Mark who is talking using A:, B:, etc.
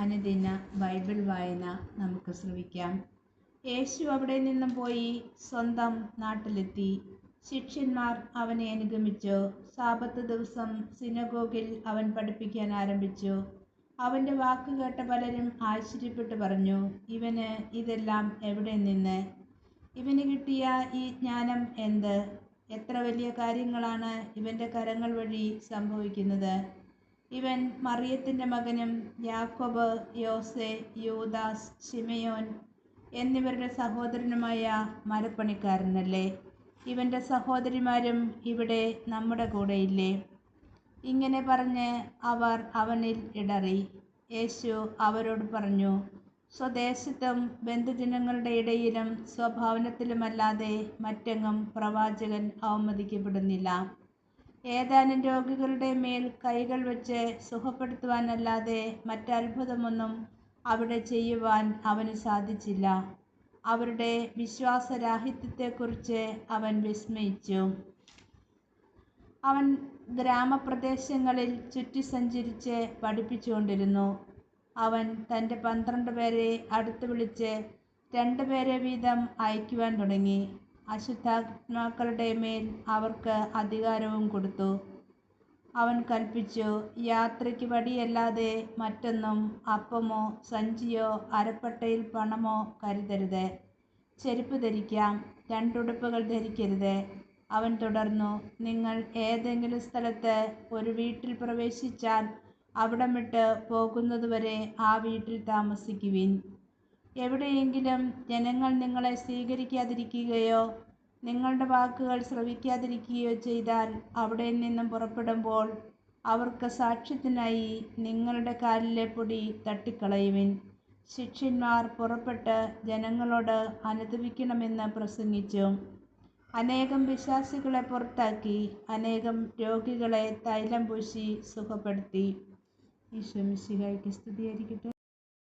A: അനുദിന ബൈബിൾ വായന നമുക്ക് ശ്രവിക്കാം. യേശു അവിടെ നിന്നും പോയി സ്വന്തം നാട്ടിലെത്തി. ശിഷ്യന്മാർ അവനെ അനുഗമിച്ചു. സാബത്ത് ദിവസം സിനഗോഗിൽ അവൻ പഠിപ്പിക്കാൻ ആരംഭിച്ചു. അവൻ്റെ വാക്ക് കേട്ട പലരും ആശ്ചര്യപ്പെട്ടു പറഞ്ഞു, ഇവന് ഇതെല്ലാം എവിടെ നിന്ന്? ഇവന് കിട്ടിയ ഈ ജ്ഞാനം എന്ത്? എത്ര വലിയ കാര്യങ്ങളാണ് ഇവൻ്റെ കരങ്ങൾ വഴി സംഭവിക്കുന്നത്. ഇവൻ മറിയത്തിൻ്റെ മകനും യാക്കോബ്, യോസെ, യൂദാസ്, ശിമയോൻ എന്നിവരുടെ സഹോദരനുമായ മരപ്പണിക്കാരനല്ലേ? ഇവൻ്റെ സഹോദരിമാരും ഇവിടെ നമ്മുടെ കൂടെയില്ലേ? ഇങ്ങനെ പറഞ്ഞ് അവർ അവനിൽ ഇടറി. യേശു അവരോട് പറഞ്ഞു, സ്വദേശത്തും ബന്ധുജനങ്ങളുടെ ഇടയിലും സ്വഭവനത്തിലുമല്ലാതെ മറ്റെങ്ങും പ്രവാചകൻ അവമതിക്കപ്പെടുന്നില്ല. ഏതാനും രോഗികളുടെ മേൽ കൈകൾ വെച്ച് സുഖപ്പെടുത്തുവാനല്ലാതെ മറ്റത്ഭുതമൊന്നും അവിടെ ചെയ്യുവാൻ അവന് സാധിച്ചില്ല. അവരുടെ വിശ്വാസരാഹിത്യത്തെക്കുറിച്ച് അവൻ വിസ്മയിച്ചു. അവൻ ഗ്രാമപ്രദേശങ്ങളിൽ ചുറ്റി സഞ്ചരിച്ച് പഠിപ്പിച്ചുകൊണ്ടിരുന്നു. അവൻ തൻ്റെ 12 പേരെ അടുത്ത് വിളിച്ച് 2 പേരെ വീതം അയക്കുവാൻ തുടങ്ങി. അശുദ്ധാത്മാക്കളുടെ മേൽ അവർക്ക് അധികാരവും കൊടുത്തു. അവൻ കൽപ്പിച്ചു, യാത്രയ്ക്ക് വടിയല്ലാതെ മറ്റൊന്നും, അപ്പമോ സഞ്ചിയോ അരപ്പട്ടയിൽ പണമോ കരുതരുത്. ചെരുപ്പ് ധരിക്കാം, 2 ഉടുപ്പുകൾ ധരിക്കരുത്. അവൻ തുടർന്നു, നിങ്ങൾ ഏതെങ്കിലും സ്ഥലത്ത് ഒരു വീട്ടിൽ പ്രവേശിച്ചാൽ അവിടം വിട്ട് പോകുന്നതുവരെ ആ വീട്ടിൽ താമസിക്കുവിൻ. എവിടെയെങ്കിലും ജനങ്ങൾ നിങ്ങളെ സ്വീകരിക്കാതിരിക്കുകയോ നിങ്ങളുടെ വാക്കുകൾ ശ്രവിക്കാതിരിക്കുകയോ ചെയ്താൽ അവിടെ നിന്നും പുറപ്പെടുമ്പോൾ അവർക്ക് സാക്ഷ്യത്തിനായി നിങ്ങളുടെ കാലിലെ പൊടി തട്ടിക്കളയുവിൻ. ശിഷ്യന്മാർ പുറപ്പെട്ട് ജനങ്ങളോട് അനുതപിക്കണമെന്ന് പ്രസംഗിച്ചു. അനേകം പിശാചുക്കളെ പുറത്താക്കി അനേകം രോഗികളെ തൈലം പൂശി സുഖപ്പെടുത്തി. ഈശോ മിശിഹായ്ക്ക് സ്തുതിയായിരിക്കട്ടെ.